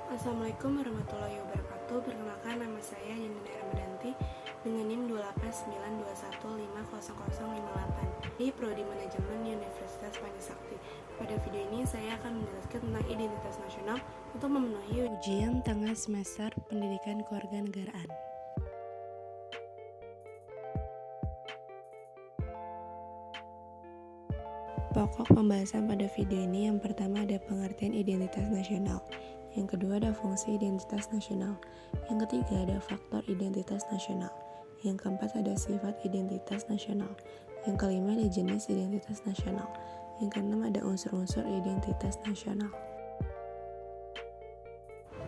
Assalamualaikum warahmatullahi wabarakatuh. Perkenalkan, nama saya Yandina Ramadanti dengan NIM 28921500058 di Prodi Manajemen Universitas Pancasakti. Pada video ini saya akan menjelaskan tentang identitas nasional untuk memenuhi ujian tengah semester Pendidikan Kewarganegaraan. Pokok pembahasan pada video ini yang pertama ada pengertian identitas nasional, yang kedua ada fungsi identitas nasional, yang ketiga ada faktor identitas nasional, yang keempat ada sifat identitas nasional, yang kelima ada jenis identitas nasional, yang keenam ada unsur-unsur identitas nasional.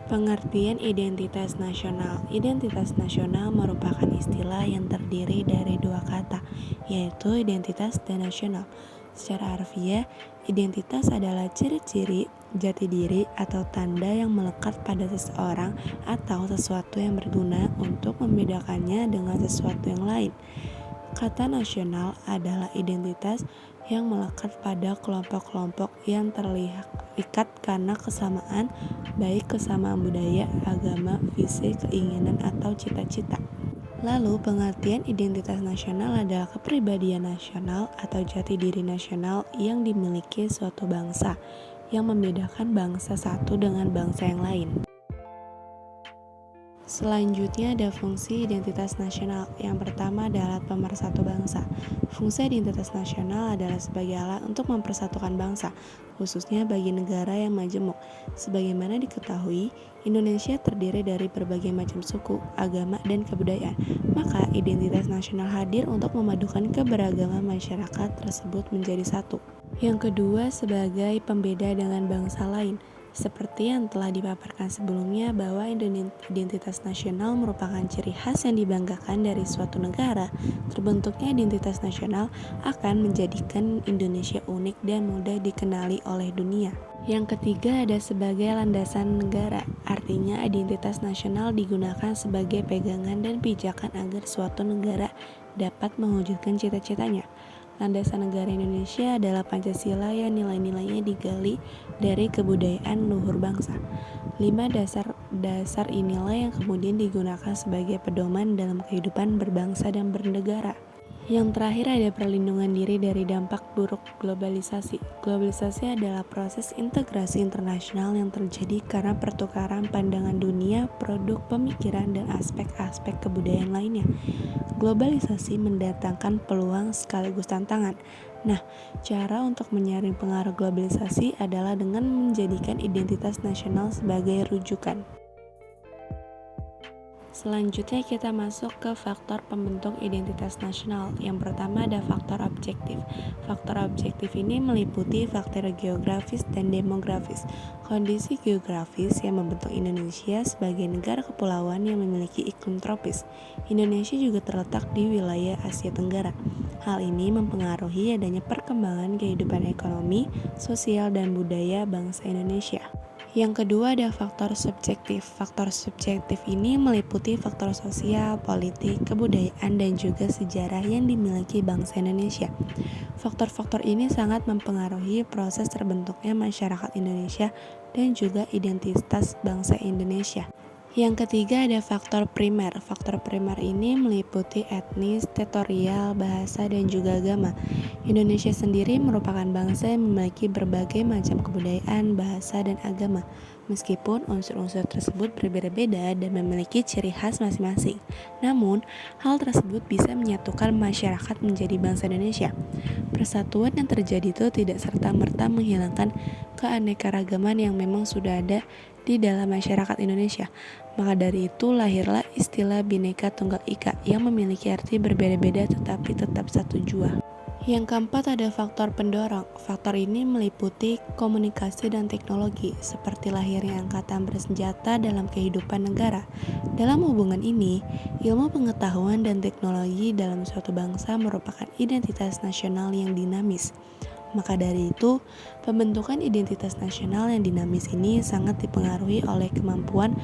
Pengertian identitas nasional. Identitas nasional merupakan istilah yang terdiri dari dua kata, yaitu identitas dan nasional. Secara harfiah, identitas adalah ciri-ciri, jati diri, atau tanda yang melekat pada seseorang atau sesuatu yang berguna untuk membedakannya dengan sesuatu yang lain. Kata nasional adalah identitas yang melekat pada kelompok-kelompok yang terikat karena kesamaan, baik kesamaan budaya, agama, visi, keinginan, atau cita-cita. Lalu, pengertian identitas nasional adalah kepribadian nasional atau jati diri nasional yang dimiliki suatu bangsa, yang membedakan bangsa satu dengan bangsa yang lain. Selanjutnya ada fungsi identitas nasional. Yang pertama adalah alat pemersatu bangsa. Fungsi identitas nasional adalah sebagai alat untuk mempersatukan bangsa, khususnya bagi negara yang majemuk. Sebagaimana diketahui, Indonesia terdiri dari berbagai macam suku, agama, dan kebudayaan. Maka identitas nasional hadir untuk memadukan keberagaman masyarakat tersebut menjadi satu. Yang kedua, sebagai pembeda dengan bangsa lain. Seperti yang telah dipaparkan sebelumnya bahwa identitas nasional merupakan ciri khas yang dibanggakan dari suatu negara. Terbentuknya identitas nasional akan menjadikan Indonesia unik dan mudah dikenali oleh dunia. Yang ketiga ada sebagai landasan negara, artinya identitas nasional digunakan sebagai pegangan dan pijakan agar suatu negara dapat mewujudkan cita-citanya. Landasan negara Indonesia adalah Pancasila yang nilai-nilainya digali dari kebudayaan luhur bangsa. 5 dasar inilah yang kemudian digunakan sebagai pedoman dalam kehidupan berbangsa dan bernegara. Yang terakhir ada perlindungan diri dari dampak buruk globalisasi. Globalisasi adalah proses integrasi internasional yang terjadi karena pertukaran pandangan dunia, produk, pemikiran, dan aspek-aspek kebudayaan lainnya. Globalisasi mendatangkan peluang sekaligus tantangan. Nah, cara untuk menyaring pengaruh globalisasi adalah dengan menjadikan identitas nasional sebagai rujukan. Selanjutnya kita masuk ke faktor pembentuk identitas nasional. Yang pertama ada faktor objektif. Faktor objektif ini meliputi faktor geografis dan demografis. Kondisi geografis yang membentuk Indonesia sebagai negara kepulauan yang memiliki iklim tropis. Indonesia juga terletak di wilayah Asia Tenggara. Hal ini mempengaruhi adanya perkembangan kehidupan ekonomi, sosial, dan budaya bangsa Indonesia. Yang kedua ada faktor subjektif. Faktor subjektif ini meliputi faktor sosial, politik, kebudayaan, dan juga sejarah yang dimiliki bangsa Indonesia. Faktor-faktor ini sangat mempengaruhi proses terbentuknya masyarakat Indonesia dan juga identitas bangsa Indonesia. Yang ketiga ada faktor primer. Faktor primer ini meliputi etnis, teritorial, bahasa, dan juga agama. Indonesia sendiri merupakan bangsa yang memiliki berbagai macam kebudayaan, bahasa, dan agama. Meskipun unsur-unsur tersebut berbeda-beda dan memiliki ciri khas masing-masing. Namun, hal tersebut bisa menyatukan masyarakat menjadi bangsa Indonesia. Persatuan yang terjadi itu tidak serta-merta menghilangkan keanekaragaman yang memang sudah ada di dalam masyarakat Indonesia. Maka dari itu lahirlah istilah Bhinneka Tunggal Ika yang memiliki arti berbeda-beda tetapi tetap satu jua. Yang keempat ada faktor pendorong. Faktor ini meliputi komunikasi dan teknologi, seperti lahirnya angkatan bersenjata dalam kehidupan negara. Dalam hubungan ini, ilmu pengetahuan dan teknologi dalam suatu bangsa merupakan identitas nasional yang dinamis. Maka dari itu, pembentukan identitas nasional yang dinamis ini sangat dipengaruhi oleh kemampuan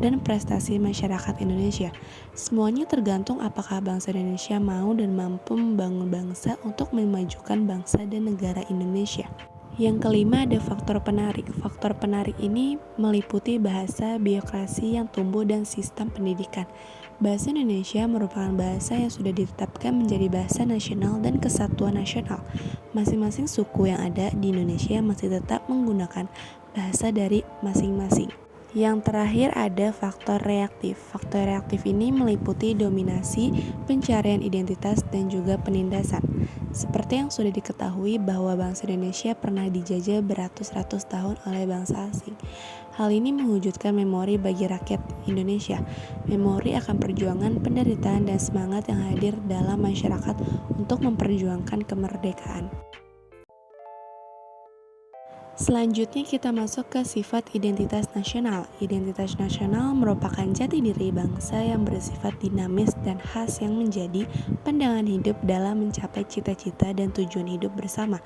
dan prestasi masyarakat Indonesia. Semuanya tergantung apakah bangsa Indonesia mau dan mampu membangun bangsa untuk memajukan bangsa dan negara Indonesia. Yang kelima ada faktor penarik. Faktor penarik ini meliputi bahasa, birokrasi yang tumbuh, dan sistem pendidikan. Bahasa Indonesia merupakan bahasa yang sudah ditetapkan menjadi bahasa nasional dan kesatuan nasional. Masing-masing suku yang ada di Indonesia masih tetap menggunakan bahasa dari masing-masing. Yang terakhir ada faktor reaktif. Faktor reaktif ini meliputi dominasi, pencarian identitas, dan juga penindasan. Seperti yang sudah diketahui bahwa bangsa Indonesia pernah dijajah beratus-ratus tahun oleh bangsa asing. Hal ini mewujudkan memori bagi rakyat Indonesia. Memori akan perjuangan, penderitaan, dan semangat yang hadir dalam masyarakat untuk memperjuangkan kemerdekaan. Selanjutnya kita masuk ke sifat identitas nasional. Identitas nasional merupakan jati diri bangsa yang bersifat dinamis dan khas yang menjadi pandangan hidup dalam mencapai cita-cita dan tujuan hidup bersama.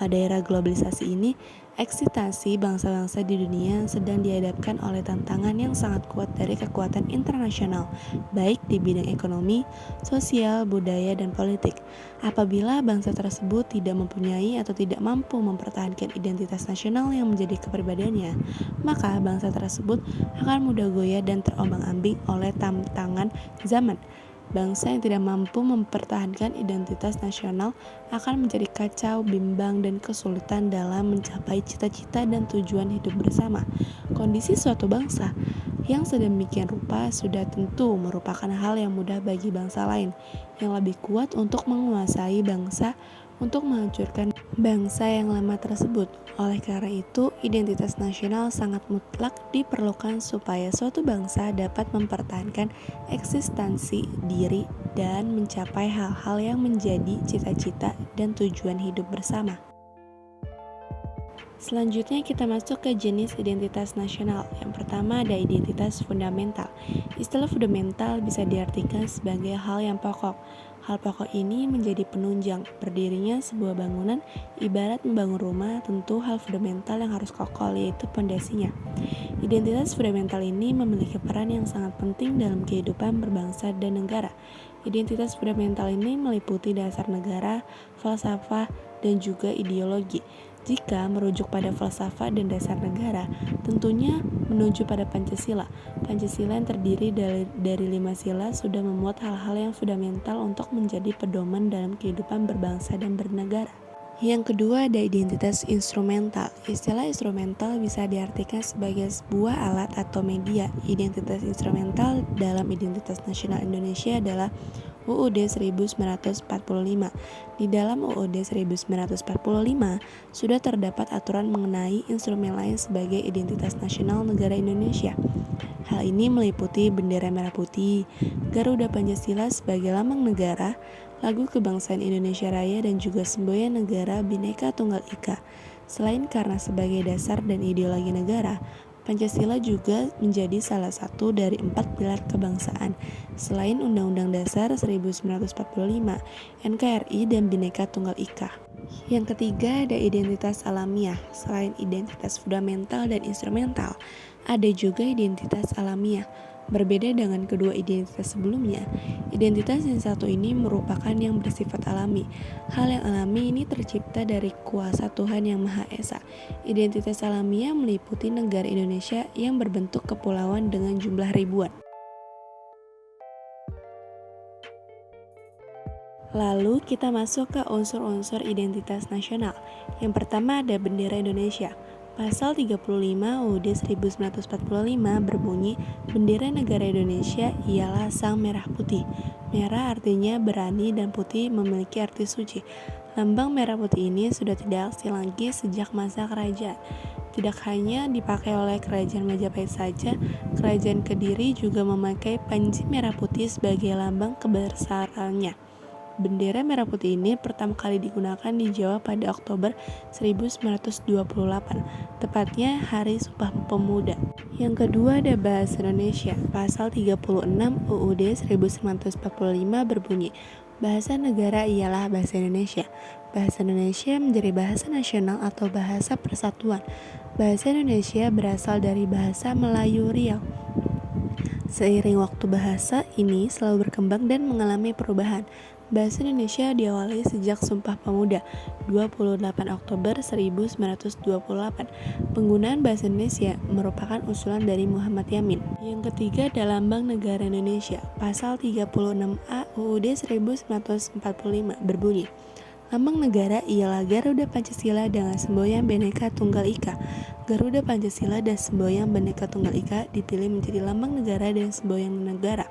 Pada era globalisasi ini, eksitasi bangsa-bangsa di dunia sedang dihadapkan oleh tantangan yang sangat kuat dari kekuatan internasional, baik di bidang ekonomi, sosial, budaya, dan politik. Apabila bangsa tersebut tidak mempunyai atau tidak mampu mempertahankan identitas nasional yang menjadi kepribadiannya, maka bangsa tersebut akan mudah goyah dan terombang-ambing oleh tantangan zaman. Bangsa yang tidak mampu mempertahankan identitas nasional akan menjadi kacau, bimbang, dan kesulitan dalam mencapai cita-cita dan tujuan hidup bersama. Kondisi suatu bangsa yang sedemikian rupa sudah tentu merupakan hal yang mudah bagi bangsa lain yang lebih kuat untuk menguasai bangsa untuk menghancurkan bangsa yang lama tersebut. Oleh karena itu, identitas nasional sangat mutlak diperlukan supaya suatu bangsa dapat mempertahankan eksistensi diri dan mencapai hal-hal yang menjadi cita-cita dan tujuan hidup bersama. Selanjutnya kita masuk ke jenis identitas nasional. Yang pertama ada identitas fundamental. Istilah fundamental bisa diartikan sebagai hal yang pokok. Hal pokok ini menjadi penunjang berdirinya sebuah bangunan. Ibarat membangun rumah, tentu hal fundamental yang harus kokoh, yaitu pondasinya. Identitas fundamental ini memiliki peran yang sangat penting dalam kehidupan berbangsa dan negara. Identitas fundamental ini meliputi dasar negara, falsafah, dan juga ideologi. Jika merujuk pada falsafah dan dasar negara, tentunya menuju pada Pancasila. Pancasila yang terdiri dari 5 sila sudah memuat hal-hal yang fundamental untuk menjadi pedoman dalam kehidupan berbangsa dan bernegara. Yang kedua ada identitas instrumental. Istilah instrumental bisa diartikan sebagai sebuah alat atau media. Identitas instrumental dalam identitas nasional Indonesia adalah UUD 1945. Di dalam UUD 1945 sudah terdapat aturan mengenai instrumen lain sebagai identitas nasional negara Indonesia. Hal ini meliputi bendera merah putih, Garuda Pancasila sebagai lambang negara, lagu kebangsaan Indonesia Raya, dan juga semboyan negara Bhinneka Tunggal Ika. Selain karena sebagai dasar dan ideologi negara, Pancasila juga menjadi salah satu dari 4 pilar kebangsaan. Selain Undang-Undang Dasar 1945, NKRI, dan Bhinneka Tunggal Ika. Yang ketiga ada identitas alamiah. Selain identitas fundamental dan instrumental, ada juga identitas alamiah. Berbeda dengan kedua identitas sebelumnya, identitas yang satu ini merupakan yang bersifat alami. Hal yang alami ini tercipta dari kuasa Tuhan Yang Maha Esa. Identitas alamiah meliputi negara Indonesia yang berbentuk kepulauan dengan jumlah ribuan. Lalu kita masuk ke unsur-unsur identitas nasional. Yang pertama ada bendera Indonesia. Pasal 35 UUD 1945 berbunyi, bendera negara Indonesia ialah sang merah putih. Merah artinya berani dan putih memiliki arti suci. Lambang merah putih ini sudah tidak asing lagi sejak masa kerajaan. Tidak hanya dipakai oleh kerajaan Majapahit saja, kerajaan Kediri juga memakai panji merah putih sebagai lambang kebesarannya. Bendera merah putih ini pertama kali digunakan di Jawa pada Oktober 1928, tepatnya Hari Sumpah Pemuda. Yang kedua ada bahasa Indonesia. Pasal 36 UUD 1945 berbunyi, bahasa negara ialah bahasa Indonesia. Bahasa Indonesia menjadi bahasa nasional atau bahasa persatuan. Bahasa Indonesia berasal dari bahasa Melayu Riau. Seiring waktu bahasa ini selalu berkembang dan mengalami perubahan. Bahasa Indonesia diawali sejak Sumpah Pemuda 28 Oktober 1928. Penggunaan bahasa Indonesia merupakan usulan dari Muhammad Yamin. Yang ketiga adalah Lambang Negara Indonesia. Pasal 36A UUD 1945 berbunyi, lambang negara ialah Garuda Pancasila dengan semboyan Bhinneka Tunggal Ika. Garuda Pancasila dan semboyan Bhinneka Tunggal Ika dipilih menjadi lambang negara dan semboyan negara.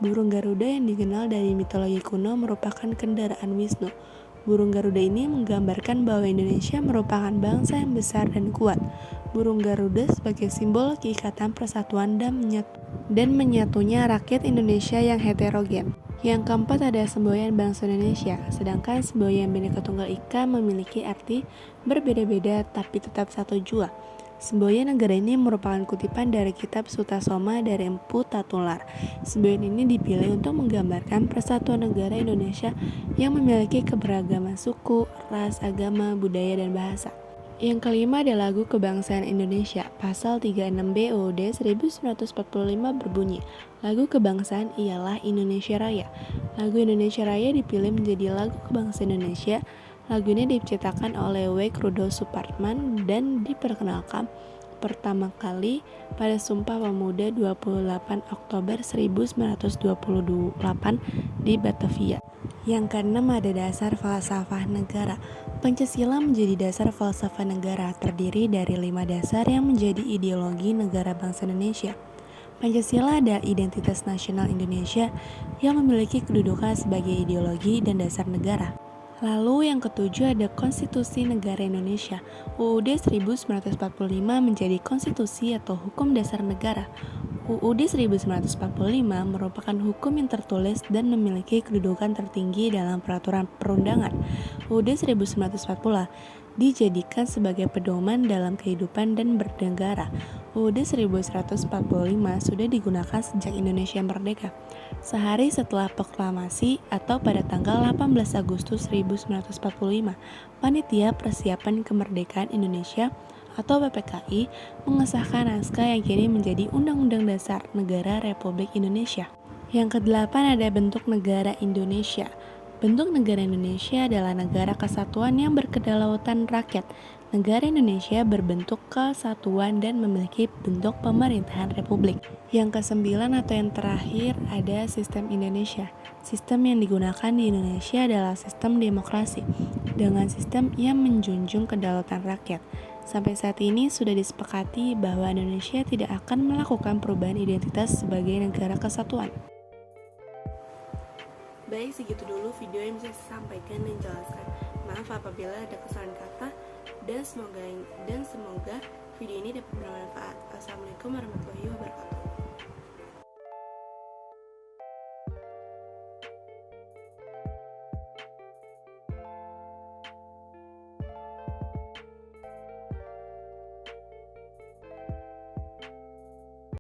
Burung Garuda yang dikenal dari mitologi kuno merupakan kendaraan Wisnu. Burung Garuda ini menggambarkan bahwa Indonesia merupakan bangsa yang besar dan kuat. Burung Garuda sebagai simbol keikatan persatuan dan menyatunya rakyat Indonesia yang heterogen. Yang keempat ada semboyan bangsa Indonesia, sedangkan semboyan Bhinneka Tunggal Ika memiliki arti berbeda-beda tapi tetap satu jua. Semboyan negara ini merupakan kutipan dari kitab Sutasoma dari Empu Tatular. Semboyan ini dipilih untuk menggambarkan persatuan negara Indonesia yang memiliki keberagaman suku, ras, agama, budaya, dan bahasa. Yang kelima adalah lagu kebangsaan Indonesia. Pasal 36B UUD 1945 berbunyi, lagu kebangsaan ialah Indonesia Raya. Lagu Indonesia Raya dipilih menjadi lagu kebangsaan Indonesia. Lagu ini diciptakan oleh W. Rudolf Supratman dan diperkenalkan pertama kali pada Sumpah Pemuda 28 Oktober 1928 di Batavia. Yang keenam ada dasar falsafah negara. Pancasila menjadi dasar falsafah negara, terdiri dari 5 dasar yang menjadi ideologi negara bangsa Indonesia. Pancasila adalah identitas nasional Indonesia yang memiliki kedudukan sebagai ideologi dan dasar negara. Lalu yang ketujuh ada Konstitusi Negara Indonesia. UUD 1945 menjadi konstitusi atau hukum dasar negara. UUD 1945 merupakan hukum yang tertulis dan memiliki kedudukan tertinggi dalam peraturan perundangan. UUD 1940 dijadikan sebagai pedoman dalam kehidupan dan bernegara. UUD 1145 sudah digunakan sejak Indonesia merdeka, sehari setelah proklamasi atau pada tanggal 18 Agustus 1945. Panitia Persiapan Kemerdekaan Indonesia atau PPKI mengesahkan naskah yang kini menjadi Undang-Undang Dasar Negara Republik Indonesia. Yang kedelapan ada bentuk negara Indonesia. Bentuk negara Indonesia adalah negara kesatuan yang berkedaulatan rakyat. Negara Indonesia berbentuk kesatuan dan memiliki bentuk pemerintahan republik. Yang kesembilan atau yang terakhir ada sistem Indonesia. Sistem yang digunakan di Indonesia adalah sistem demokrasi dengan sistem yang menjunjung kedaulatan rakyat. Sampai saat ini sudah disepakati bahwa Indonesia tidak akan melakukan perubahan identitas sebagai negara kesatuan. Baik, segitu dulu video yang bisa saya sampaikan dan jelaskan. Maaf apabila ada kesalahan kata dan semoga video ini dapat bermanfaat. Assalamualaikum warahmatullahi wabarakatuh.